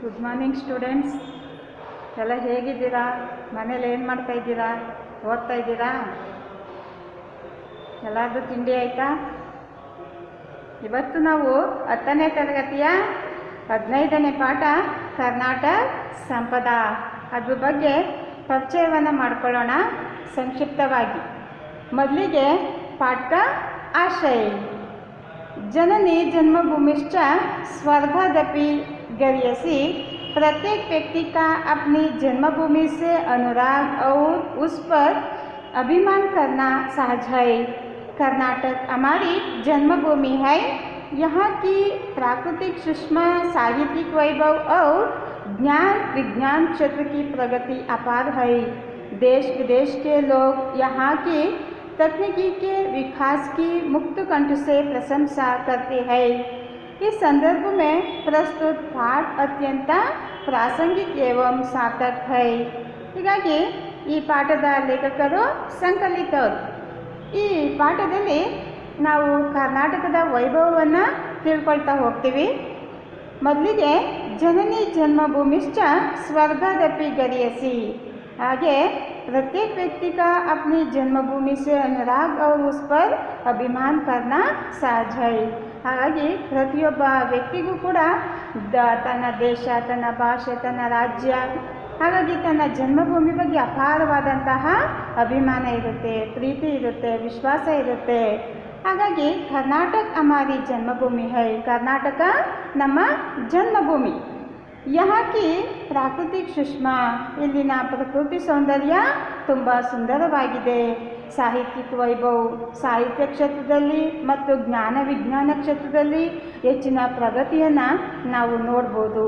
Good morning students. ಎಲ್ಲ ಹೇಗಿದ್ದೀರಾ? ಮನೇಲಿ ಏನು ಮಾಡ್ತಾ ಇದ್ದೀರಾ? ಓದ್ತಾ ಇದ್ದೀರಾ? ಎಲ್ಲಾದರೂ ತಿಂಡಿ ಆಯಿತಾ? ಇವತ್ತು ನಾವು 10ನೇ ತರಗತಿಯ 15ನೇ ಪಾಠ ಕರ್ನಾಟಕ ಸಂಪದ ಅದ್ರ ಬಗ್ಗೆ ಪರಿಚಯವನ್ನು ಮಾಡಿಕೊಳ್ಳೋಣ ಸಂಕ್ಷಿಪ್ತವಾಗಿ. ಮೊದಲಿಗೆ ಪಾಠ आशय. जननी जन्मभूमिश्च स्वर्गादपि गरीयसी. प्रत्येक व्यक्ति का अपनी जन्मभूमि से अनुराग और उस पर अभिमान करना सहज है. कर्नाटक हमारी जन्मभूमि है. यहाँ की प्राकृतिक सुषमा, साहित्यिक वैभव और ज्ञान विज्ञान क्षेत्र की प्रगति अपार है. देश विदेश के लोग यहाँ की तकनीकी के विकास की मुक्त कंठ से प्रशंसा करते हैं. इस संदर्भ में प्रस्तुत पाठ अत्यंत प्रासंगिक एवं सार्थक है. ಹೀಗಾಗಿ ಈ ಪಾಠದ ಲೇಖಕರು ಸಂಕಲಿತರು. ಈ ಪಾಠದಲ್ಲಿ ನಾವು ಕರ್ನಾಟಕದ ವೈಭವವನ್ನು ತಿಳ್ಕೊಳ್ತಾ ಹೋಗ್ತೀವಿ. ಮೊದಲಿಗೆ ಜನನಿ ಜನ್ಮಭೂಮಿಶ್ಚ ಸ್ವರ್ಗಾದಪಿ ಗರೀಯಸಿ. ಹಾಗೆ प्रत्येक व्यक्ति का अपनी जन्मभूमि से अनुराग और उस पर अभिमान करना सहज है. ಹಾಗಾಗಿ ಪ್ರತಿಯೊಬ್ಬ ವ್ಯಕ್ತಿಗೂ ಕೂಡ ತನ್ನ ದೇಶ, ತನ್ನ ಭಾಷೆ, ತನ್ನ ರಾಜ್ಯ, ಹಾಗಾಗಿ ತನ್ನ ಜನ್ಮಭೂಮಿ ಬಗ್ಗೆ ಅಪಾರವಾದಂತಹ ಅಭಿಮಾನ ಇರುತ್ತೆ, ಪ್ರೀತಿ ಇರುತ್ತೆ, ವಿಶ್ವಾಸ ಇರುತ್ತೆ. ಹಾಗಾಗಿ ಕರ್ನಾಟಕ ಹಮಾರಿ ಜನ್ಮಭೂಮಿ ಹೈ. ಕರ್ನಾಟಕ ನಮ್ಮ ಜನ್ಮಭೂಮಿ. यहाँ की ಪ್ರಾಕೃತಿಕ ಸುಷ್ಮಾ, ಇಲ್ಲಿನ ಪ್ರಕೃತಿ ಸೌಂದರ್ಯ ತುಂಬ ಸುಂದರವಾಗಿದೆ. ಸಾಹಿತ್ಯಿಕ ವೈಭವ, ಸಾಹಿತ್ಯ ಕ್ಷೇತ್ರದಲ್ಲಿ ಮತ್ತು ಜ್ಞಾನ ವಿಜ್ಞಾನ ಕ್ಷೇತ್ರದಲ್ಲಿ ಹೆಚ್ಚಿನ ಪ್ರಗತಿಯನ್ನು ನಾವು ನೋಡ್ಬೋದು.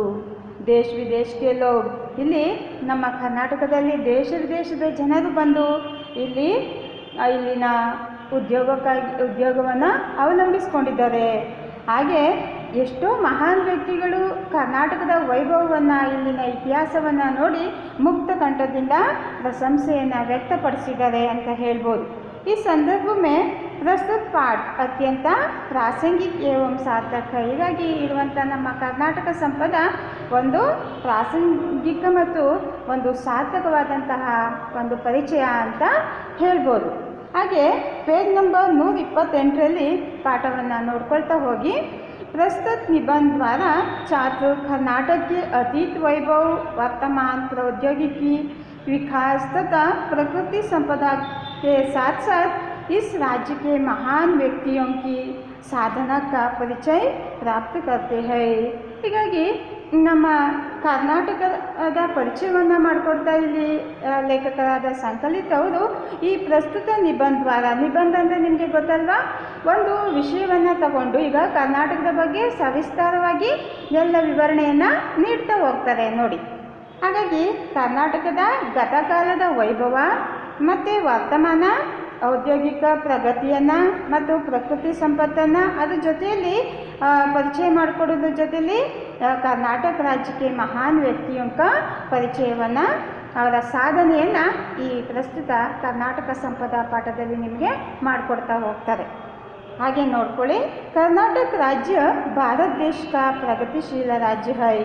ದೇಶ ವಿದೇಶಕ್ಕೆ ಲೋಗ್, ಇಲ್ಲಿ ನಮ್ಮ ಕರ್ನಾಟಕದಲ್ಲಿ ದೇಶ ವಿದೇಶದ ಜನರು ಬಂದು ಇಲ್ಲಿನ ಉದ್ಯೋಗವನ್ನು ಅವಲಂಬಿಸಿಕೊಂಡಿದ್ದಾರೆ. ಹಾಗೆ ಎಷ್ಟೋ ಮಹಾನ್ ವ್ಯಕ್ತಿಗಳು ಕರ್ನಾಟಕದ ವೈಭವವನ್ನು, ಇಲ್ಲಿನ ಇತಿಹಾಸವನ್ನು ನೋಡಿ ಮುಕ್ತ ಕಂಠದಿಂದ ಪ್ರಶಂಸೆಯನ್ನು ವ್ಯಕ್ತಪಡಿಸಿದ್ದಾರೆ ಅಂತ ಹೇಳ್ಬೋದು. ಈ ಸಂದರ್ಭ ಮೇ ಪ್ರಸ್ತುತ ಪಾಠ ಅತ್ಯಂತ ಪ್ರಾಸಂಗಿಕ ಏವಂ ಸಾರ್ಥಕ. ಹೀಗಾಗಿ ಇರುವಂಥ ನಮ್ಮ ಕರ್ನಾಟಕ ಸಂಪದ ಒಂದು ಪ್ರಾಸಂಗಿಕ ಮತ್ತು ಒಂದು ಸಾರ್ಥಕವಾದಂತಹ ಒಂದು ಪರಿಚಯ ಅಂತ ಹೇಳ್ಬೋದು. ಹಾಗೆ ಪೇಜ್ ನಂಬರ್ 128ರಲ್ಲಿ ಪಾಠವನ್ನು ನೋಡ್ಕೊಳ್ತಾ ಹೋಗಿ. प्रस्तुत निबंध द्वारा छात्र कर्नाटक के अतीत वैभव, वर्तमान प्रौद्योगिकी विकास तथा प्रकृति संपदा के साथ साथ इस राज्य के महान व्यक्तियों की साधना का परिचय प्राप्त करते हैं. ಹೀಗಾಗಿ ನಮ್ಮ ಕರ್ನಾಟಕದ ಪರಿಚಯವನ್ನು ಮಾಡಿಕೊಡ್ತಾ ಇಲ್ಲಿ ಲೇಖಕರಾದ ಸಂಕಲಿತ ಅವರು ಈ ಪ್ರಸ್ತುತ ನಿಬಂಧ ದ್ವಾರ, ನಿಬಂಧ ಅಂದರೆ ನಿಮಗೆ ಗೊತ್ತಲ್ವಾ, ಒಂದು ವಿಷಯವನ್ನು ತಗೊಂಡು ಈಗ ಕರ್ನಾಟಕದ ಬಗ್ಗೆ ಸವಿಸ್ತಾರವಾಗಿ ಎಲ್ಲ ವಿವರಣೆಯನ್ನು ನೀಡ್ತಾ ಹೋಗ್ತಾರೆ ನೋಡಿ. ಹಾಗಾಗಿ ಕರ್ನಾಟಕದ ಗತಕಾಲದ ವೈಭವ ಮತ್ತು ವರ್ತಮಾನ, ಔದ್ಯೋಗಿಕ ಪ್ರಗತಿಯನ್ನು ಮತ್ತು ಪ್ರಕೃತಿ ಸಂಪತ್ತನ್ನು ಅದ್ರ ಜೊತೆಯಲ್ಲಿ ಪರಿಚಯ ಮಾಡಿಕೊಡೋದ್ರ ಜೊತೆಯಲ್ಲಿ ಕರ್ನಾಟಕ ರಾಜ್ಯಕ್ಕೆ ಮಹಾನ್ ವ್ಯಕ್ತಿಯಂಕ ಪರಿಚಯವನ್ನು, ಅವರ ಸಾಧನೆಯನ್ನು ಈ ಪ್ರಸ್ತುತ ಕರ್ನಾಟಕ ಸಂಪದ ಪಾಠದಲ್ಲಿ ನಿಮಗೆ ಮಾಡಿಕೊಡ್ತಾ ಹೋಗ್ತಾರೆ. ಹಾಗೆ ನೋಡ್ಕೊಳ್ಳಿ. कर्नाटक राज्य भारत देश का प्रगतिशील राज्य है.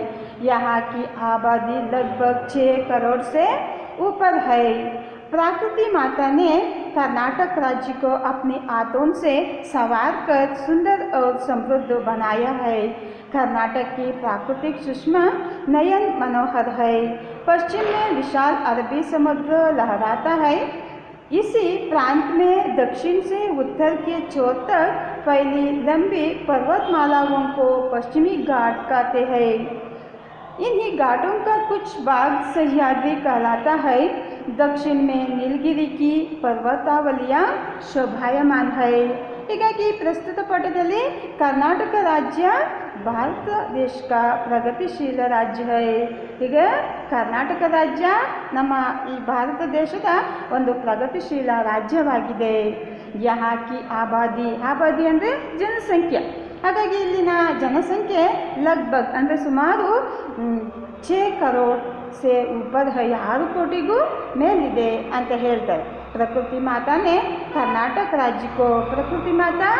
यहाँ की आबादी लगभग 6 करोड़ से ऊपर है. प्रकृति माता ने कर्नाटक राज्य को अपने हाथों से संवार कर सुंदर और समृद्ध बनाया है. कर्नाटक की प्राकृतिक सुषमा नयन मनोहर है. पश्चिम में विशाल अरबी समुद्र लहराता है. इसी प्रांत में दक्षिण से उत्तर के छोर तक फैली लंबी पर्वतमालाओं को पश्चिमी घाट कहते हैं. इन्हीं घाटों का कुछ भाग सह्याद्री कहलाता है. दक्षिण में नीलगिरी की पर्वतावलियाँ शोभायमान है. ಹೀಗಾಗಿ ಪ್ರಸ್ತುತ ಪಾಠದಲ್ಲಿ ಕರ್ನಾಟಕ ರಾಜ್ಯ ಭಾರತ ದೇಶ का ಪ್ರಗತಿಶೀಲ ರಾಜ್ಯ है. ಈಗ ಕರ್ನಾಟಕ ರಾಜ್ಯ ನಮ್ಮ ಈ ಭಾರತ ದೇಶದ ಒಂದು ಪ್ರಗತಿಶೀಲ ರಾಜ್ಯವಾಗಿದೆ. यहाँ की ಆಬಾದಿ ಅಂದರೆ ಜನಸಂಖ್ಯೆ. ಹಾಗಾಗಿ ಇಲ್ಲಿನ ಜನಸಂಖ್ಯೆ ಲಗ್ಭಗ್ ಅಂದರೆ ಸುಮಾರು 6 ಕರೋಡ್ से ऊपर है, 6 ಕೋಟಿಗೂ ಮೇಲಿದೆ ಅಂತ ಹೇಳ್ತಾರೆ. प्रकृति माता ने कर्नाटक राज्य को, प्रकृति माता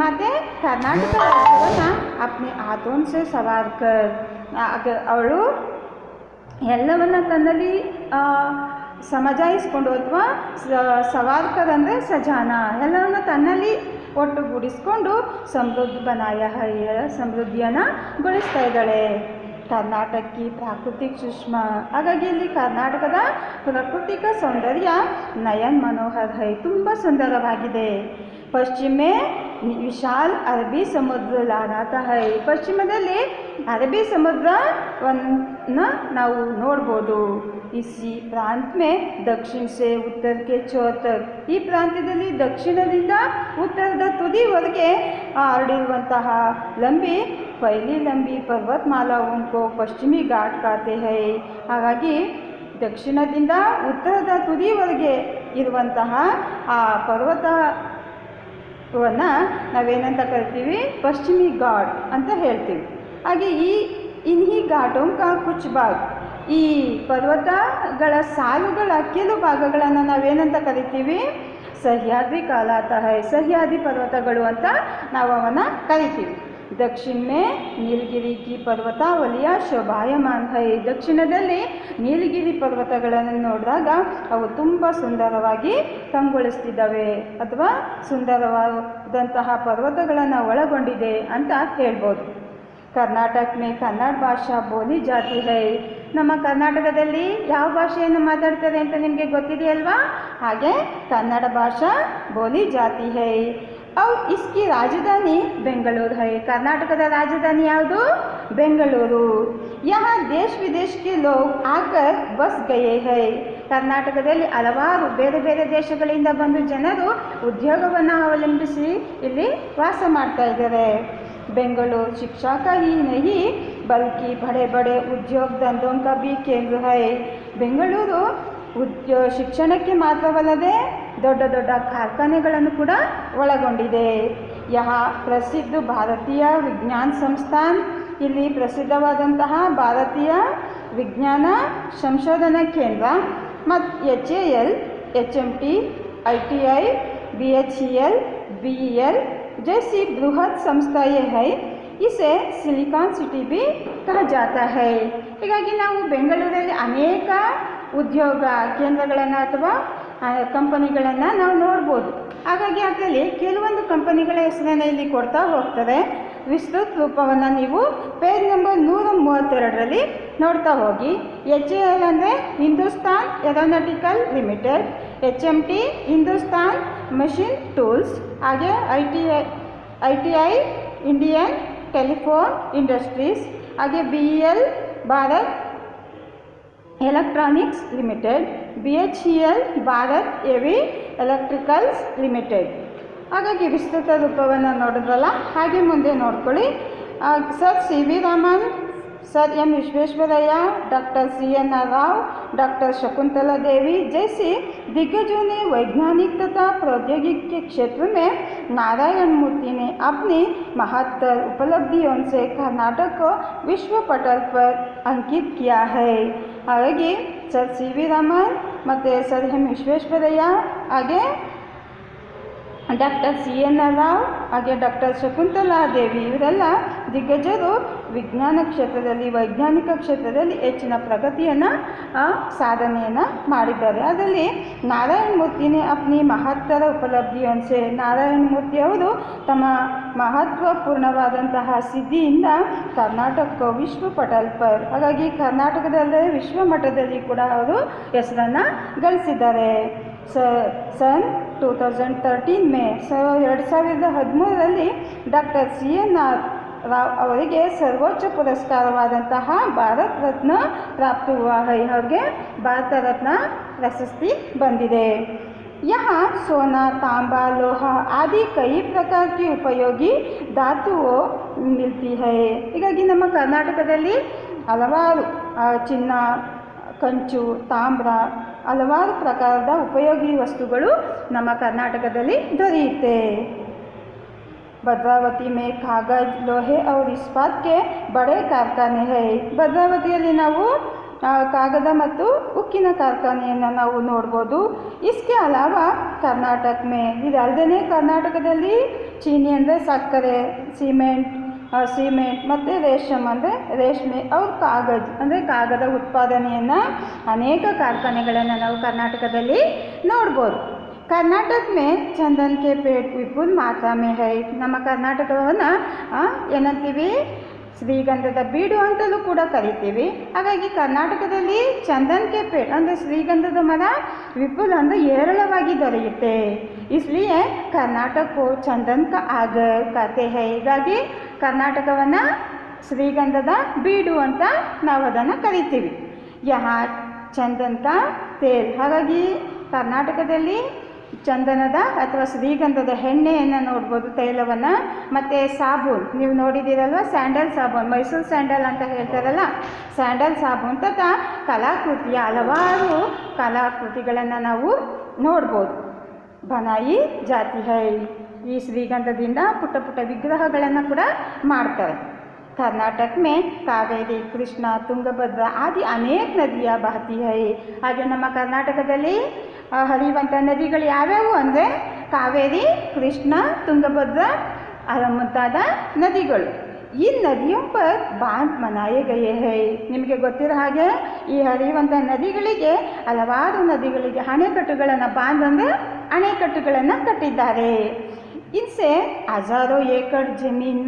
माते कर्नाटक राज्यವನ್ನು अपने हाथों से सवार कर ಅವಳು ಎಲ್ಲವನ್ನ ತನ್ನಲ್ಲಿ ಸಮಜಾಯಿಸ್ಕೊಂಡು ಅಥವಾ ಸವಾರ್ಕರ್ ಅಂದರೆ ಸಜಾನ ಎಲ್ಲವನ್ನು ತನ್ನಲ್ಲಿ ಒಟ್ಟುಗೂಡಿಸ್ಕೊಂಡು ಸಮೃದ್ಧ ಬನಾಯ ಸಮೃದ್ಧಿಯನ್ನು ಗೊಳಿಸ್ತಾ ಇದ್ದಾಳೆ. ಕರ್ನಾಟಕಿ ಪ್ರಾಕೃತಿಕ ಸುಷ್ಮಾ, ಹಾಗಾಗಿ ಇಲ್ಲಿ ಕರ್ನಾಟಕದ ಪ್ರಾಕೃತಿಕ ಸೌಂದರ್ಯ ನಯನ್ ಮನೋಹರ್ ಹೈ, ತುಂಬ ಸುಂದರವಾಗಿದೆ. ಪಶ್ಚಿಮೆ ವಿಶಾಲ ಅರಬ್ಬಿ ಸಮುದ್ರ ಲಹರಾತಾ ಹೈ, ಪಶ್ಚಿಮದಲ್ಲಿ ಅರಬ್ಬಿ ಸಮುದ್ರವನ್ನು ನಾವು ನೋಡ್ಬೋದು. ಇಸಿ ಪ್ರಾಂತ ಮೇ ದಕ್ಷಿಣ ಸೆ ಉತ್ತರಕ್ಕೆ ಚೋರ್, ಈ ಪ್ರಾಂತ್ಯದಲ್ಲಿ ದಕ್ಷಿಣದಿಂದ ಉತ್ತರದ ತುದಿವರೆಗೆ ಹರಡಿರುವಂತಹ ಲಂಬಿ ಪೈಲಿ ಲಂಬಿ ಪರ್ವತಮಾಲಾ ಉನ್ಕೋ ಪಶ್ಚಿಮಿ ಘಾಟ್ ಕಾತೆ ಹೈ, ಹಾಗಾಗಿ ದಕ್ಷಿಣದಿಂದ ಉತ್ತರದ ತುದಿವರೆಗೆ ಇರುವಂತಹ ಆ ಪರ್ವತವನ್ನು ನಾವೇನಂತ ಕರಿತೀವಿ, ಪಶ್ಚಿಮಿ ಘಾಟ್ ಅಂತ ಹೇಳ್ತೀವಿ. ಹಾಗೆ ಇನ್ಹಿ ಘಾಟೋಂ ಕಾ ಕುಚ್ ಭಾಗ್, ಈ ಪರ್ವತಗಳ ಸಾಲುಗಳ ಕೆಲವು ಭಾಗಗಳನ್ನು ನಾವೇನಂತ ಕರಿತೀವಿ, ಸಹ್ಯಾದ್ರಿ ಕಾಲಾತಾ ಹೈ, ಸಹ್ಯಾದ್ರಿ ಪರ್ವತಗಳು ಅಂತ ನಾವು ಅವನ್ನ ಕರಿತೀವಿ. ದಕ್ಷಿಣ ಮೇ ನೀಲಗಿರಿ ಕಿ ಪರ್ವತಾವಲಿಯ ಶೋಭಾಯಮಾನ್ ಹೈ, ದಕ್ಷಿಣದಲ್ಲಿ ನೀಲಗಿರಿ ಪರ್ವತಗಳನ್ನು ನೋಡಿದಾಗ ಅವು ತುಂಬ ಸುಂದರವಾಗಿ ಕಂಗೊಳಿಸ್ತಿದ್ದಾವೆ ಅಥವಾ ಸುಂದರವಾದಂತಹ ಪರ್ವತಗಳನ್ನು ಒಳಗೊಂಡಿದೆ ಅಂತ ಹೇಳ್ಬೋದು. ಕರ್ನಾಟಕ ಮೇ ಕನ್ನಡ ಭಾಷಾ ಬೋಲಿ ಜಾತಿ ಹೈ, ನಮ್ಮ ಕರ್ನಾಟಕದಲ್ಲಿ ಯಾವ ಭಾಷೆಯನ್ನು ಮಾತಾಡ್ತಾರೆ ಅಂತ ನಿಮಗೆ ಗೊತ್ತಿದೆಯಲ್ವಾ, ಹಾಗೆ ಕನ್ನಡ ಭಾಷಾ ಬೋಲಿ ಜಾತಿ ಹೈ. और इसकी राजधानी बेंगलुरु है, कर्नाटकದ राजधानी ಯಾವುದು, ಬೆಂಗಳೂರು. यहाँ देश विदेश के लोग आकर बस गए हैं, ಕರ್ನಾಟಕದಲ್ಲಿ ಹಲವಾರು ಬೇರೆ ಬೇರೆ ದೇಶಗಳಿಂದ ಬಂದು ಜನರು ಉದ್ಯೋಗವನ್ನು ಅವಲಂಬಿಸಿ ಇಲ್ಲಿ ವಾಸ ಮಾಡ್ತಾ ಇದ್ದಾರೆ. बेंगलुरु शिक्षा का ही नहीं बल्कि बड़े बड़े उद्योग धंधों का भी केंद्र है, ಬೆಂಗಳೂರು ಶಿಕ್ಷಣಕ್ಕೆ ಮಾತ್ರವಲ್ಲದೆ ದೊಡ್ಡ ದೊಡ್ಡ ಕಾರ್ಖಾನೆಗಳನ್ನು ಕೂಡ ಒಳಗೊಂಡಿದೆ. ಯಹ ಪ್ರಸಿದ್ಧ ಭಾರತೀಯ ವಿಜ್ಞಾನ ಸಂಸ್ಥಾನ್, ಇಲ್ಲಿ ಪ್ರಸಿದ್ಧವಾದಂತಹ ಭಾರತೀಯ ವಿಜ್ಞಾನ ಸಂಶೋಧನಾ ಕೇಂದ್ರ ಮತ್ತು HAL, HMT, ITI, BHEL, BEL जैसी बृहद संस्थाएं है, इसे सिलिकॉन सिटी भी कहा जाता है. ಹೀಗಾಗಿ ನಾವು ಬೆಂಗಳೂರಲ್ಲಿ ಅನೇಕ ಉದ್ಯೋಗ ಕೇಂದ್ರಗಳನ್ನು ಅಥವಾ ಕಂಪನಿಗಳನ್ನು ನಾವು ನೋಡ್ಬೋದು. ಹಾಗಾಗಿ ಅದರಲ್ಲಿ ಕೆಲವೊಂದು ಕಂಪನಿಗಳ ಹೆಸರನ್ನು ಇಲ್ಲಿ ಕೊಡ್ತಾ ಹೋಗ್ತಾರೆ. ವಿಸ್ತೃತ ರೂಪವನ್ನು ನೀವು ಪೇಜ್ ನಂಬರ್ 132ರಲ್ಲಿ ನೋಡ್ತಾ ಹೋಗಿ. HAL ಅಂದರೆ Hindustan aeronautical limited, HMT Hindustan machine tools, ಹಾಗೆ ITI ಇಂಡಿಯನ್ ಟೆಲಿಫೋನ್ ಇಂಡಸ್ಟ್ರೀಸ್, ಹಾಗೆ BEL Bharat electronics limited, BHEL Bharat heavy electricals limited. ಹಾಗಾಗಿ ವಿಸ್ತೃತ ರೂಪವನ್ನು ನೋಡಿದ್ರಲ್ಲ, ಹಾಗೆ ಮುಂದೆ ನೋಡ್ಕೊಳ್ಳಿ. Sir CV Raman, sir M Visvesvaraya, doctor CNR Rao, doctor Shakuntala Devi जैसी दिग्गजों ने वैज्ञानिक तथा प्रौद्योगिकी के क्षेत्र में नारायण मूर्ति ने अपनी महत्तर उपलब्धियों से कर्नाटक को विश्व पटल पर अंकित किया है. ಹಾಗಾಗಿ ಸರ್ CV ರಾಮನ್ ಮತ್ತು ಸರ್ M ವಿಶ್ವೇಶ್ವರಯ್ಯ, ಹಾಗೆ ಡಾಕ್ಟರ್ CNR ರಾವ್, ಹಾಗೆ ಡಾಕ್ಟರ್ ಶಕುಂತಲಾ ದೇವಿ ಇವರೆಲ್ಲ ದಿಗ್ಗಜರು ವಿಜ್ಞಾನ ಕ್ಷೇತ್ರದಲ್ಲಿ ವೈಜ್ಞಾನಿಕ ಕ್ಷೇತ್ರದಲ್ಲಿ ಹೆಚ್ಚಿನ ಪ್ರಗತಿಯನ್ನು ಸಾಧನೆಯನ್ನು ಮಾಡಿದ್ದಾರೆ. ಅದರಲ್ಲಿ ನಾರಾಯಣ ಮೂರ್ತಿನೇ ಅಪ್ನಿ ಮಹತ್ತರ ಉಪಲಬ್ಧಿಯನ್ಸೆ, ನಾರಾಯಣ ಮೂರ್ತಿ ಅವರು ತಮ್ಮ ಮಹತ್ವಪೂರ್ಣವಾದಂತಹ ಸಿದ್ಧಿಯಿಂದ ಕರ್ನಾಟಕ ವಿಶ್ವ ಪಟಲ್ ಪರ್, ಹಾಗಾಗಿ ಕರ್ನಾಟಕದಲ್ಲೇ ವಿಶ್ವ ಮಟ್ಟದಲ್ಲಿ ಕೂಡ ಅವರು ಹೆಸರನ್ನು ಗಳಿಸಿದ್ದಾರೆ. ಸನ್ 2013 ಮೇ 2013ರಲ್ಲಿ ಡಾಕ್ಟರ್ CNR ರಾವ್ ಅವರಿಗೆ ಸರ್ವೋಚ್ಚ ಪುರಸ್ಕಾರವಾದಂತಹ ಭಾರತ ರತ್ನ ಪ್ರಾಪ್ತುವ ಹೈ, ಅವ್ರಿಗೆ ಭಾರತ ರತ್ನ ಪ್ರಶಸ್ತಿ ಬಂದಿದೆ. यहाँ सोना, तांबा, लोहा आदि कई प्रकार की उपयोगी धातुओं मिलती है. ಹೀಗಾಗಿ ನಮ್ಮ ಕರ್ನಾಟಕದಲ್ಲಿ ಹಲವಾರು ಚಿನ್ನ, ಕಂಚು, ತಾಮ್ರ, ಹಲವಾರು ಪ್ರಕಾರದ ಉಪಯೋಗಿ ವಸ್ತುಗಳು ನಮ್ಮ ಕರ್ನಾಟಕದಲ್ಲಿ ದೊರೆಯುತ್ತೆ. ಭದ್ರಾವತಿ ಮೇ ಕಾಗಜ್, ಲೋಹೆ और इस्पात के बड़े कारखाने है. ಭದ್ರಾವತಿಯಲ್ಲಿ ನಾವು ಕಾಗದ ಮತ್ತು ಉಕ್ಕಿನ ಕಾರ್ಖಾನೆಯನ್ನು ನಾವು ನೋಡ್ಬೋದು. ಇಸ್ಕೆ ಅಲಾವ ಕರ್ನಾಟಕ ಇದಲ್ಲದೆ ಕರ್ನಾಟಕದಲ್ಲಿ ಚೀನಿ ಅಂದರೆ ಸಕ್ಕರೆ, ಸಿಮೆಂಟ್ ಮತ್ತು ರೇಷ್ಮೆ ಅಂದರೆ ರೇಷ್ಮೆ, ಅವ್ರ ಕಾಗದ ಉತ್ಪಾದನೆಯನ್ನು ಅನೇಕ ಕಾರ್ಖಾನೆಗಳನ್ನು ನಾವು ಕರ್ನಾಟಕದಲ್ಲಿ ನೋಡ್ಬೋದು. ಕರ್ನಾಟಕ ಚಂದನ್ ಕೆ ಪೇಡ್ ವಿಪುಲ್ ಮಾತ್ರಾ ಹೈ. ನಮ್ಮ ಕರ್ನಾಟಕವನ್ನು ಏನಂತೀವಿ, ಶ್ರೀಗಂಧದ ಬೀಡು ಅಂತಲೂ ಕೂಡ ಕರಿತೀವಿ. ಹಾಗಾಗಿ ಕರ್ನಾಟಕದಲ್ಲಿ ಚಂದನ್ ಕೆ ಪೇಡ್ ಅಂದರೆ ಶ್ರೀಗಂಧದ ಮರ ವಿಪುಲ್ ಅಂದರೆ ಹೇರಳವಾಗಿ ದೊರೆಯುತ್ತೆ. ಇಸ್ಲಿಯೇ ಕರ್ನಾಟಕ ಚಂದನ್ ಕ ಆಗರ್ ಕತೆ ಹೈ. ಹೀಗಾಗಿ ಕರ್ನಾಟಕವನ್ನು ಶ್ರೀಗಂಧದ ಬೀಡು ಅಂತ ನಾವು ಅದನ್ನು ಕರಿತೀವಿ. ಯಹಾ ಚಂದನ್ ಕ ತೇಲ್. ಹಾಗಾಗಿ ಕರ್ನಾಟಕದಲ್ಲಿ ಚಂದನದ ಅಥವಾ ಶ್ರೀಗಂಧದ ಎಣ್ಣೆಯನ್ನು ನೋಡ್ಬೋದು, ತೈಲವನ್ನು. ಮತ್ತು ಸಾಬೂನ್ ನೀವು ನೋಡಿದ್ದೀರಲ್ವ, ಸ್ಯಾಂಡಲ್ ಸಾಬೂನ್, ಮೈಸೂರು ಸ್ಯಾಂಡಲ್ ಅಂತ ಹೇಳ್ತಾರಲ್ಲ, ಸ್ಯಾಂಡಲ್ ಸಾಬೂನ್ ತಥಾ ಕಲಾಕೃತಿಯ ಹಲವಾರು ಕಲಾಕೃತಿಗಳನ್ನು ನಾವು ನೋಡ್ಬೋದು. ಬನಾಯಿ ಜಾತಿ ಹೈ. ಈ ಶ್ರೀಗಂಧದಿಂದ ಪುಟ್ಟ ಪುಟ್ಟ ವಿಗ್ರಹಗಳನ್ನು ಕೂಡ ಮಾಡ್ತಾರೆ. कर्नाटक में ಕಾವೇರಿ, ಕೃಷ್ಣ, ತುಂಗಭದ್ರಾ ಆದಿ ಅನೇಕ ನದಿಯ ಬಹತಿ ಹೈ. ಹಾಗೆ ನಮ್ಮ ಕರ್ನಾಟಕದಲ್ಲಿ ಹರಿಯುವಂಥ ನದಿಗಳು ಯಾವ್ಯಾವು ಅಂದರೆ ಕಾವೇರಿ, ಕೃಷ್ಣ, ತುಂಗಭದ್ರಾ ಮುಂತಾದ ನದಿಗಳು. ಈ ನದಿಯೋ ಪರ್ ಬಾಂಧ್ ಮನಾಯೇ ಗಯೇ ಹೈ. ನಿಮಗೆ ಗೊತ್ತಿರೋ ಹಾಗೆ ಈ ಹರಿಯುವಂಥ ನದಿಗಳಿಗೆ ಹಲವಾರು ನದಿಗಳಿಗೆ ಅಣೆಕಟ್ಟುಗಳನ್ನು ಬಾಂಧ್ ಅಂದರೆ ಅಣೆಕಟ್ಟುಗಳನ್ನು ಕಟ್ಟಿದ್ದಾರೆ. ಇನ್ಸೆ ಹಜಾರೋ ಏಕರ್ ಜಮೀನ್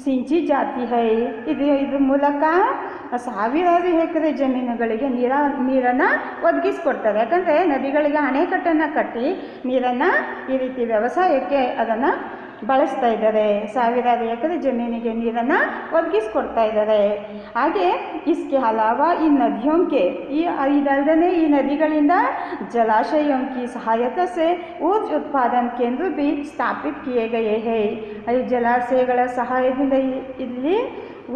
ಸಿಂಚಿ ಜಾತಿ ಹೈ. ಇದ್ರ ಮೂಲಕ ಸಾವಿರಾರು ಎಕರೆ ಜಮೀನುಗಳಿಗೆ ನೀರನ್ನು ಒದಗಿಸ್ಕೊಡ್ತಾರೆ. ಯಾಕಂದರೆ ನದಿಗಳಿಗೆ ಅಣೆಕಟ್ಟನ್ನು ಕಟ್ಟಿ ನೀರನ್ನು ಈ ರೀತಿ ವ್ಯವಸಾಯಕ್ಕೆ ಅದನ್ನು ಬಳಸ್ತಾ ಇದ್ದಾರೆ. ಸಾವಿರಾರು ಎಕರೆ ಜಮೀನಿಗೆ ನೀರನ್ನು ಒದಗಿಸ್ಕೊಡ್ತಾ ಇದ್ದಾರೆ. ಹಾಗೆ ಇಸ್ಕೆ ಅಲಾವ ಈ ನದಿಯೋಂಕೆ ಇದಲ್ಲದೆ ಈ ನದಿಗಳಿಂದ ಜಲಾಶಯೋಂಕಿ ಸಹಾಯತಾ ಸೆ ಊರ್ಜ ಉತ್ಪಾದನ ಕೇಂದ್ರ ಬಿ ಸ್ಥಾಪಿತ ಕಿಯೇ ಗಯೇ ಹೈ. ಈ ಜಲಾಶಯಗಳ ಸಹಾಯದಿಂದ ಇಲ್ಲಿ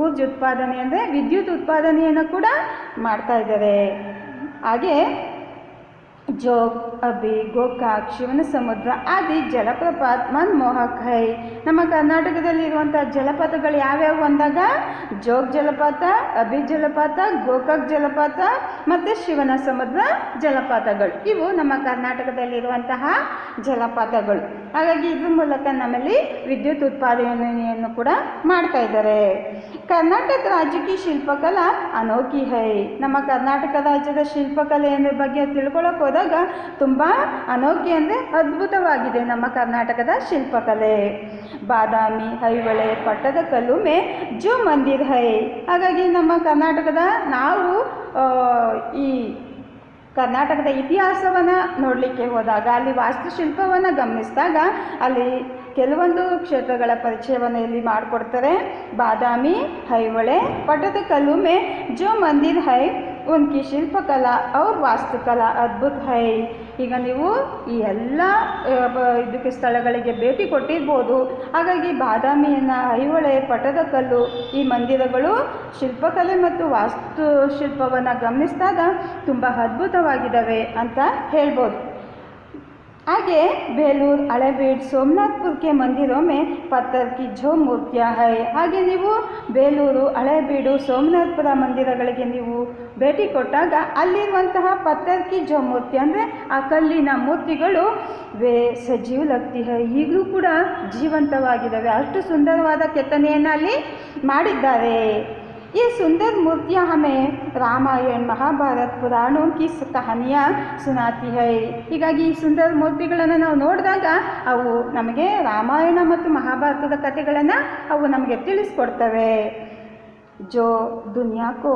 ಊರ್ಜ ಉತ್ಪಾದನೆ ಅಂದರೆ ವಿದ್ಯುತ್ ಉತ್ಪಾದನೆಯನ್ನು ಕೂಡ ಮಾಡ್ತಾ ಇದ್ದಾರೆ. ಹಾಗೆ ಜೋಗ್, ಅಬ್ಬಿ, ಗೋಕಾಕ್, ಶಿವನ ಸಮುದ್ರ ಆದಿ ಜಲಪ್ರಪಾತ ಮನಮೋಹಕ ಹೈ. ನಮ್ಮ ಕರ್ನಾಟಕದಲ್ಲಿರುವಂಥ ಜಲಪಾತಗಳು ಯಾವ್ಯಾವು ಅಂದಾಗ ಜೋಗ್ ಜಲಪಾತ, ಅಬ್ಬಿ ಜಲಪಾತ, ಗೋಕಾಕ್ ಜಲಪಾತ ಮತ್ತು ಶಿವನ ಸಮುದ್ರ ಜಲಪಾತಗಳು ಇವು ನಮ್ಮ ಕರ್ನಾಟಕದಲ್ಲಿರುವಂತಹ ಜಲಪಾತಗಳು. ಹಾಗಾಗಿ ಇದ್ರ ಮೂಲಕ ನಮ್ಮಲ್ಲಿ ವಿದ್ಯುತ್ ಉತ್ಪಾದನೆಯನ್ನು ಕೂಡ ಮಾಡ್ತಾ ಇದ್ದಾರೆ. ಕರ್ನಾಟಕ ರಾಜ್ಯಕ್ಕೆ ಶಿಲ್ಪಕಲಾ ಅನೋಖಿ ಹೈ. ನಮ್ಮ ಕರ್ನಾಟಕ ರಾಜ್ಯದ ಶಿಲ್ಪಕಲೆಯ ಬಗ್ಗೆ ತಿಳ್ಕೊಳ್ಳೋಕೆ ಹೋದಾಗ ತುಂಬ ಅನೋಖಿ ಅಂದರೆ ಅದ್ಭುತವಾಗಿದೆ ನಮ್ಮ ಕರ್ನಾಟಕದ ಶಿಲ್ಪಕಲೆ. ಬಾದಾಮಿ, ಐಹೊಳೆ, ಪಟ್ಟದಕಲ್ಲು ಮೇ ಜೋ ಮಂದಿರ್ ಹೈ. ಹಾಗಾಗಿ ನಮ್ಮ ಕರ್ನಾಟಕದ ನಾವು ಈ ಕರ್ನಾಟಕದ ಇತಿಹಾಸವನ್ನು ನೋಡಲಿಕ್ಕೆ ಹೋದಾಗ ಅಲ್ಲಿ ವಾಸ್ತುಶಿಲ್ಪವನ್ನು ಗಮನಿಸಿದಾಗ ಅಲ್ಲಿ ಕೆಲವೊಂದು ಕ್ಷೇತ್ರಗಳ ಪರಿಚಯವನ್ನು ಇಲ್ಲಿ ಮಾಡಿಕೊಡ್ತಾರೆ. ಬಾದಾಮಿ, ಐಹೊಳೆ, ಪಟ್ಟದಕಲ್ಲು ಮೇ ಜೋ ಮಂದಿರ್ ಹೈ ಉನ್ಕಿ ಶಿಲ್ಪಕಲಾ ಅವ್ರ ವಾಸ್ತುಕಲಾ ಅದ್ಭುತ ಹೈ. ಈಗ ನೀವು ಈ ಎಲ್ಲ ಇದಕ್ಕೆ ಸ್ಥಳಗಳಿಗೆ ಭೇಟಿ ಕೊಟ್ಟಿರ್ಬೋದು. ಹಾಗಾಗಿ ಬಾದಾಮಿಯನ್ನು, ಐಹೊಳೆ, ಪಟ್ಟದಕಲ್ಲು ಈ ಮಂದಿರಗಳು ಶಿಲ್ಪಕಲೆ ಮತ್ತು ವಾಸ್ತುಶಿಲ್ಪವನ್ನು ಗಮನಿಸಿದಾಗ ತುಂಬ ಅದ್ಭುತವಾಗಿದ್ದಾವೆ ಅಂತ ಹೇಳ್ಬೋದು. आगे ಬೇಲೂರು, ಹಳೇಬೀಡು, ಸೋಮನಾಥ್ಪುರ್ के मंदिरों में पत्थर की जो मूर्तियाँ है. ಹಾಗೆ ನೀವು ಬೇಲೂರು, ಹಳೇಬೀಡು, ಸೋಮನಾಥ್ಪುರ ಮಂದಿರಗಳಿಗೆ ನೀವು ಭೇಟಿ ಕೊಟ್ಟಾಗ ಅಲ್ಲಿರುವಂತಹ ಪತ್ತರ್ ಕಿ ಜೋ ಮೂರ್ತಿ ಅಂದರೆ ಆ ಕಲ್ಲಿನ ಮೂರ್ತಿಗಳು ವೇ ಸಜೀವ ಲಗ್ತಿ ಹೈ. ಈಗಲೂ ಕೂಡ ಜೀವಂತವಾಗಿದ್ದಾವೆ. ಅಷ್ಟು ಸುಂದರವಾದ ಕೆತ್ತನೆಯನ್ನು ಅಲ್ಲಿ ಮಾಡಿದ್ದಾರೆ. ये सुंदर मूर्तियाँ हमें रामायण, महाभारत, पुराणों की कहानियाँ सुनाती है. ಹೀಗಾಗಿ ಈ ಸುಂದರ ಮೂರ್ತಿಗಳನ್ನು ನಾವು ನೋಡಿದಾಗ ಅವು ನಮಗೆ ರಾಮಾಯಣ ಮತ್ತು ಮಹಾಭಾರತದ ಕಥೆಗಳನ್ನು ಅವು ನಮಗೆ ತಿಳಿಸ್ಕೊಡ್ತವೆ. जो दुनिया को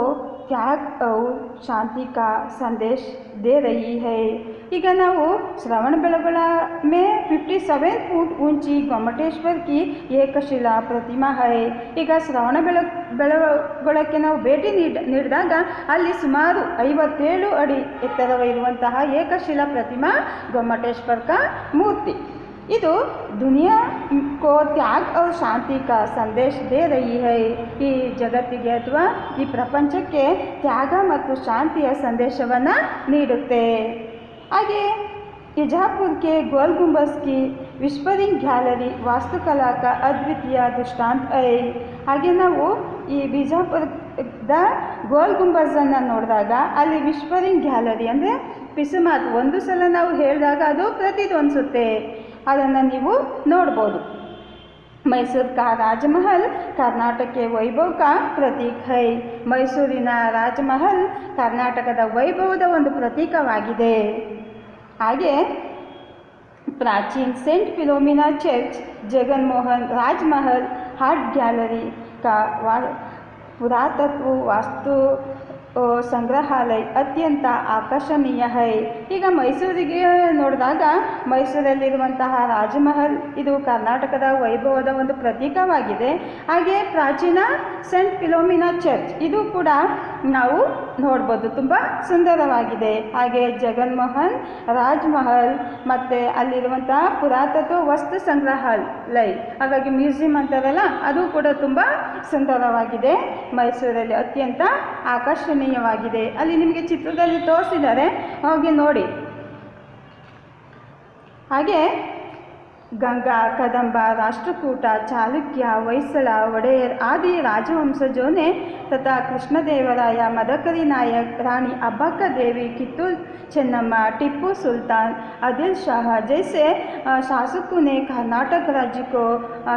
त्याग और शांति का संदेश दे रही है. ಈಗ ನಾವು श्रवणबेळगोಳ में 57 फुट ऊंची ಗೊಮ್ಮಟೇಶ್ವರ की ಏಕಶಿಲಾ ಪ್ರತಿಮಾ है. ಈಗ ಶ್ರವಣಬೆಳಗೊಳಕ್ಕೆ ನಾವು ಭೇಟಿ ನೀಡಿದಾಗ ಅಲ್ಲಿ ಸುಮಾರು 57 ಅಡಿ ಎತ್ತರವಿರುವಂತಹ ಏಕಶಿಲಾ ಪ್ರತಿಮಾ ಗೊಮ್ಮಟೇಶ್ವರ का मूर्ति ಇದು ದುನಿಯಾ ಕೋ ತ್ಯಾಗ್ और ಶಾಂತಿ का ಸಂದೇಶ ದೇ ರಹಿ ಹೈ. ಈ ಜಗತ್ತಿಗೆ ಅಥವಾ ಈ ಪ್ರಪಂಚಕ್ಕೆ ತ್ಯಾಗ ಮತ್ತು ಶಾಂತಿಯ ಸಂದೇಶವನ್ನು ನೀಡುತ್ತೆ. ಹಾಗೆ बीजापुर के गोल गुंबज की विस्परिंग गैलरी वास्तुकला का अद्वितीय दृष्टांत है. ಹಾಗೆ ನಾವು ಈ ಬಿಜಾಪುರದ ಗೋಲ್ ಗುಂಬಜನ್ನು ನೋಡಿದಾಗ ಅಲ್ಲಿ ವಿಶ್ವರಿಂಗ್ ಗ್ಯಾಲರಿ ಅಂದರೆ ಪಿಸುಮಾತ್ ಒಂದು ಸಲ ನಾವು ಹೇಳಿದಾಗ ಅದು ಪ್ರತಿಧ್ವನಿಸುತ್ತೆ, ಅದನ್ನು ನೀವು ನೋಡ್ಬೋದು। ಮೈಸೂರು ಕಾ ರಾಜಮಹಲ್ ಕರ್ನಾಟಕ ವೈಭವ ಕಾ ಪ್ರತೀಕ್ ಹೈ, ಮೈಸೂರಿನ ರಾಜಮಹಲ್ ಕರ್ನಾಟಕದ ವೈಭವದ ಒಂದು ಪ್ರತೀಕವಾಗಿದೆ। ಹಾಗೆ ಪ್ರಾಚೀನ सेंट फिलोमिना चर्च, जगनमोहन राजमहल आर्ट गैलरी का पुरातत्व वास्तु ಸಂಗ್ರಹಾಲಯ ಅತ್ಯಂತ ಆಕರ್ಷಣೀಯ ಹೈ। ಈಗ ಮೈಸೂರಿಗೆ ನೋಡಿದಾಗ ಮೈಸೂರಲ್ಲಿರುವಂತಹ ರಾಜಮಹಲ್ ಇದು ಕರ್ನಾಟಕದ ವೈಭವದ ಒಂದು ಪ್ರತೀಕವಾಗಿದೆ। ಹಾಗೆ ಪ್ರಾಚೀನ सेंट फिलोमिना ಚರ್ಚ್ ಇದು ಕೂಡ ನಾವು ನೋಡ್ಬೋದು, ತುಂಬ ಸುಂದರವಾಗಿದೆ। ಹಾಗೆ ಜಗನ್ಮೋಹನ್ ರಾಜಮಹಲ್ ಮತ್ತು ಅಲ್ಲಿರುವಂತಹ ಪುರಾತತ್ವ ವಸ್ತು ಸಂಗ್ರಹಾಲಯ, ಹಾಗಾಗಿ ಮ್ಯೂಸಿಯಂ ಅಂತಾರಲ್ಲ, ಅದು ಕೂಡ ತುಂಬ ಸುಂದರವಾಗಿದೆ, ಮೈಸೂರಲ್ಲಿ ಅತ್ಯಂತ ಆಕರ್ಷಣೀಯವಾಗಿದೆ। ಅಲ್ಲಿ ನಿಮಗೆ ಚಿತ್ರದಲ್ಲಿ ತೋರಿಸಿದ್ದಾರೆ, ಹೋಗಿ ನೋಡಿ। ಹಾಗೆ गंगा, कदंब, राष्ट्रकूट, चालुक्य, वैसळ, वडेयर आदि राजवंशजों ने तथा कृष्णदेवराय, मदकरी नायक, रानी अब्बक्का देवी, कित्तूर चेन्नम्मा, टिप्पू सुल्तान, आदिल शाह जैसे शासकों ने कर्नाटक राज्य को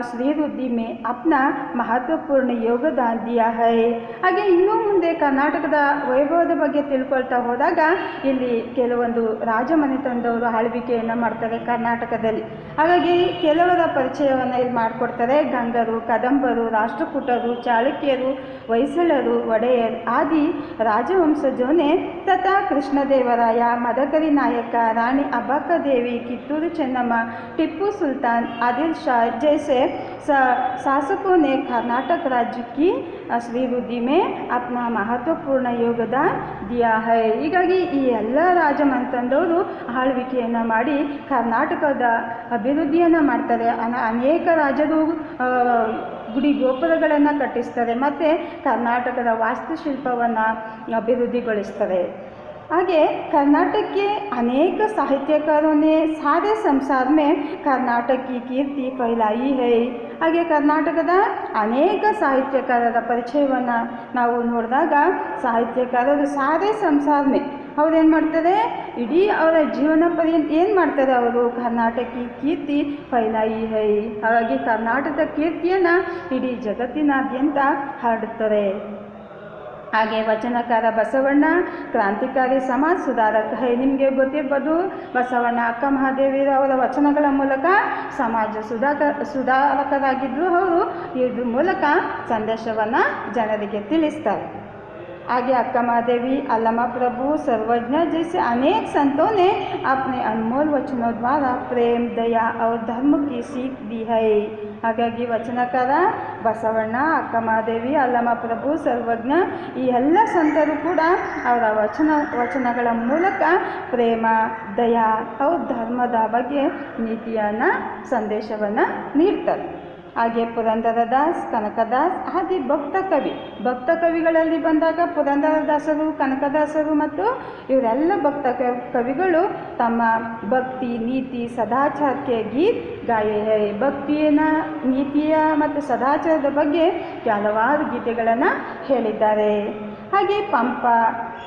श्रीवृद्धि में अपना महत्वपूर्ण योगदान दिया है। ಹಾಗೆ ಇನ್ನೂ ಮುಂದೆ ಕರ್ನಾಟಕದ ವೈಭವದ ಬಗ್ಗೆ ತಿಳ್ಕೊಳ್ತಾ ಹೋದಾಗ ಇಲ್ಲಿ ಕೆಲವೊಂದು ರಾಜಮನೆತನದವರು ಆಳ್ವಿಕೆಯನ್ನು ಮಾಡ್ತಾರೆ ಕರ್ನಾಟಕದಲ್ಲಿ। ಹಾಗಾಗಿ ಕೆಲವರ ಪರಿಚಯವನ್ನು ಇಲ್ಲಿ ಮಾಡಿಕೊಡ್ತಾರೆ। ಗಂಗರು, ಕದಂಬರು, ರಾಷ್ಟ್ರಕೂಟರು, ಚಾಳುಕ್ಯರು, ಹೊಯ್ಸಳರು, ಒಡೆಯರ್ ಆದಿ ರಾಜವಂಶಜों ने तथा कृष्णदेवराय, मदकरी नायक, रानी अब्बक्का देवी, कित्तूर चेन्नम्मा, टिप्पू सुल्तान, आदिल शाह जैसे शासकों ने कर्नाटक राज्य की श्रीवृद्धि में अपना महत्वपूर्ण योगदान दिया है। ಹೀಗಾಗಿ ಈ ಎಲ್ಲ ರಾಜಮನೆತನದವರು ಆಳ್ವಿಕೆಯನ್ನು ಮಾಡಿ ಕರ್ನಾಟಕದ ಅಭಿವೃದ್ಧಿಯನ್ನು ಮಾಡ್ತಾರೆ। ಅನೇಕ ರಾಜರು ಗುಡಿ ಗೋಪುರಗಳನ್ನು ಕಟ್ಟಿಸ್ತಾರೆ ಮತ್ತು ಕರ್ನಾಟಕದ ವಾಸ್ತುಶಿಲ್ಪವನ್ನು ಅಭಿವೃದ್ಧಿಗೊಳಿಸ್ತಾರೆ। आगे कर्नाटक के अनेक साहित्यकारों ने सारे संसार में कर्नाटक की कीर्ति फैलाई है। ಹಾಗೆ ಕರ್ನಾಟಕದ ಅನೇಕ ಸಾಹಿತ್ಯಕಾರರ ಪರಿಚಯವನ್ನು ನಾವು ನೋಡಿದಾಗ ಸಾಹಿತ್ಯಕಾರರು ಸಾರೇ ಸಂಸಾರನೇ ಅವ್ರೇನು ಮಾಡ್ತಾರೆ, ಇಡೀ ಅವರ ಜೀವನ ಪರ್ಯಂತ ಏನು ಮಾಡ್ತಾರೆ, ಅವರು ಕರ್ನಾಟಕಿ ಕೀರ್ತಿ ಫೈಲಾಯಿ ಹೈ, ಹಾಗಾಗಿ ಕರ್ನಾಟಕದ ಕೀರ್ತಿಯನ್ನು ಇಡೀ ಜಗತ್ತಿನಾದ್ಯಂತ ಹರಡುತ್ತಾರೆ। ಹಾಗೆ ವಚನಕಾರ ಬಸವಣ್ಣ ಕ್ರಾಂತಿಕಾರಿ ಸಮಾಜ ಸುಧಾರಕ ಹೈ, ನಿಮಗೆ ಗೊತ್ತಿರ್ಬೋದು ಬಸವಣ್ಣ ಅಕ್ಕ ಮಹಾದೇವಿಯವರ ವಚನಗಳ ಮೂಲಕ ಸಮಾಜ ಸುಧಾರಕರಾಗಿದ್ದರು। ಅವರು ಇದ್ರ ಮೂಲಕ ಸಂದೇಶವನ್ನು ಜನರಿಗೆ ತಿಳಿಸ್ತಾರೆ। आगे अक्का महादेवी, अल्लामा प्रभु, सर्वज्ञ जैसे अनेक संतों ने अपने अनमोल वचनों द्वारा प्रेम, दया और धर्म की सीख दी है। ಹಾಗಾಗಿ ವಚನಕಾರ ಬಸವಣ್ಣ, ಅಕ್ಕ ಮಹಾದೇವಿ, ಅಲ್ಲಮ ಪ್ರಭು, ಸರ್ವಜ್ಞ ಈ ಎಲ್ಲ ಸಂತರು ಕೂಡ ಅವರ ವಚನಗಳ ಮೂಲಕ ಪ್ರೇಮ, ದಯಾ ಅವ್ರ ಧರ್ಮದ ಬಗ್ಗೆ ನೀತಿಯನ್ನು ಸಂದೇಶವನ್ನು ನೀಡ್ತಾರೆ। ಹಾಗೆ ಪುರಂದರದಾಸ್, ಕನಕದಾಸ್ ಆದಿ ಭಕ್ತ ಕವಿಗಳಲ್ಲಿ ಬಂದಾಗ ಪುರಂದರದಾಸರು, ಕನಕದಾಸರು ಮತ್ತು ಇವರೆಲ್ಲ ಭಕ್ತ ಕವಿಗಳು ತಮ್ಮ ಭಕ್ತಿ, ನೀತಿ, ಸದಾಚಾರಕ್ಕೆ ಗೀತ್ ಗಾಯೆ ಹೈ, ಭಕ್ತಿಯನ್ನು, ನೀತಿಯ ಮತ್ತು ಸದಾಚಾರದ ಬಗ್ಗೆ ಹಲವಾರು ಗೀತೆಗಳನ್ನು ಹೇಳಿದ್ದಾರೆ। ಹಾಗೆ ಪಂಪ,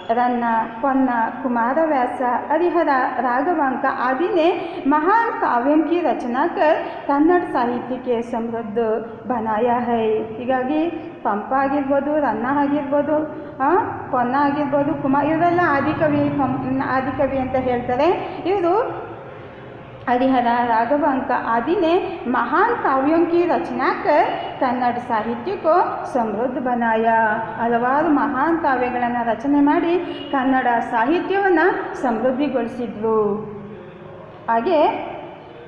रन्ना, पन्ना, कुमारव्यास, हरिहर, राघवांक आदि ने महान काव्यों की रचना कर कन्नड़ साहित्य के समृद्ध बनाया है। ಹೀಗಾಗಿ ಪಂಪ ಆಗಿರ್ಬೋದು, ರನ್ನ ಆಗಿರ್ಬೋದು, ಪೊನ್ನ ಆಗಿರ್ಬೋದು, ಇವರೆಲ್ಲ ಆದಿಕವಿ ಅಂತ ಹೇಳ್ತಾರೆ। ಇವರು हरिहर, राघवांक आदि ने महान काव्यों की रचना कर कन्नड़ साहित्य को समृद्ध बनाया। ಹಲವಾರು ಮಹಾನ್ ಕಾವ್ಯಗಳನ್ನು ರಚನೆ ಮಾಡಿ ಕನ್ನಡ ಸಾಹಿತ್ಯವನ್ನು ಸಮೃದ್ಧಿಗೊಳಿಸಿದ್ರು। ಹಾಗೆ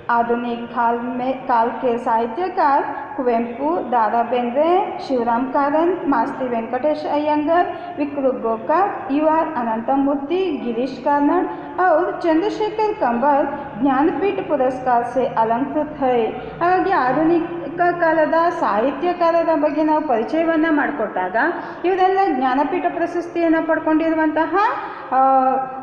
आधुनिक काल के साहित्यकार कुवेंपु, दारा बेंद्रे, शिवराम कारंत, मास्ती वेंकटेश अयंगर, विक्रु गोकर, यूआर अनंतमूर्ति, गिरीश कार्नाड और चंद्रशेखर कंबर ज्ञानपीठ पुरस्कार से अलंकृत है। हालांकि आधुनिक ಪ್ರಮುಖ ಕಾಲದ ಸಾಹಿತ್ಯಕಾರರ ಬಗ್ಗೆ ನಾವು ಪರಿಚಯವನ್ನು ಮಾಡಿಕೊಟ್ಟಾಗ ಇವರೆಲ್ಲ ಜ್ಞಾನಪೀಠ ಪ್ರಶಸ್ತಿಯನ್ನು ಪಡ್ಕೊಂಡಿರುವಂತಹ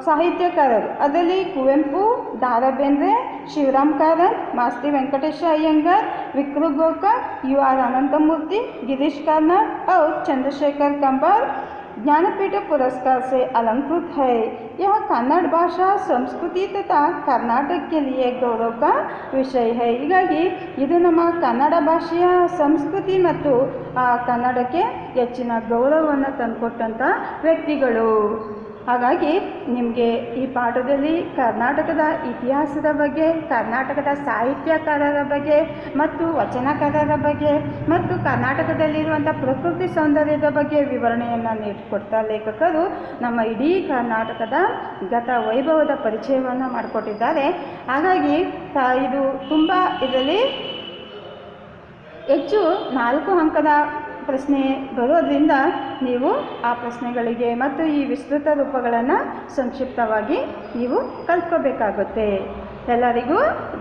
ಸಾಹಿತ್ಯಕಾರರು. ಅದರಲ್ಲಿ ಕುವೆಂಪು, ದ ರಾ ಬೇಂದ್ರೆ, ಶಿವರಾಮ್ ಕಾರಂತ್, ಮಾಸ್ತಿ ವೆಂಕಟೇಶ ಅಯ್ಯಂಗಾರ್, ವಿಕ್ರು ಗೋಕಾಕ್, ಯು ಆರ್ अनंतमूर्ति, गिरीश कार्नाड और चंद्रशेखर कंबर ज्ञानपीठ पुरस्कार से अलंकृत है। यह कन्नड़ भाषा, संस्कृति तथा कर्नाटक के लिए गौरव का विषय है. ಹೀಗಾಗಿ ಇದು ನಮ್ಮ ಕನ್ನಡ ಭಾಷೆಯ ಸಂಸ್ಕೃತಿ ಮತ್ತು ಕನ್ನಡಕ್ಕೆ ಹೆಚ್ಚಿನ ಗೌರವವನ್ನು ತಂದುಕೊಟ್ಟಂಥ ವ್ಯಕ್ತಿಗಳು. ಹಾಗಾಗಿ ನಿಮಗೆ ಈ ಪಾಠದಲ್ಲಿ ಕರ್ನಾಟಕದ ಇತಿಹಾಸದ ಬಗ್ಗೆ, ಕರ್ನಾಟಕದ ಸಾಹಿತ್ಯಕಾರರ ಬಗ್ಗೆ ಮತ್ತು ವಚನಕಾರರ ಬಗ್ಗೆ ಮತ್ತು ಕರ್ನಾಟಕದಲ್ಲಿರುವಂಥ ಪ್ರಕೃತಿ ಸೌಂದರ್ಯದ ಬಗ್ಗೆ ವಿವರಣೆಯನ್ನು ನೀಡಿಕೊಡ್ತಾ ಲೇಖಕರು ನಮ್ಮ ಇಡೀ ಕರ್ನಾಟಕದ ಗತ ವೈಭವದ ಪರಿಚಯವನ್ನು ಮಾಡಿಕೊಟ್ಟಿದ್ದಾರೆ. ಹಾಗಾಗಿ ಇದು ತುಂಬ ಇದರಲ್ಲಿ ಹೆಚ್ಚು 4 ಅಂಕದ ಪ್ರಶ್ನೆ ಬರೋದ್ರಿಂದ ನೀವು ಆ ಪ್ರಶ್ನೆಗಳಿಗೆ ಮತ್ತು ಈ ವಿಸ್ತೃತ ರೂಪಗಳನ್ನು ಸಂಕ್ಷಿಪ್ತವಾಗಿ ನೀವು ಕಲ್ತ್ಕೋಬೇಕಾಗುತ್ತೆ. ಎಲ್ಲರಿಗೂ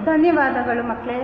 ಧನ್ಯವಾದಗಳು ಮಕ್ಕಳೇ.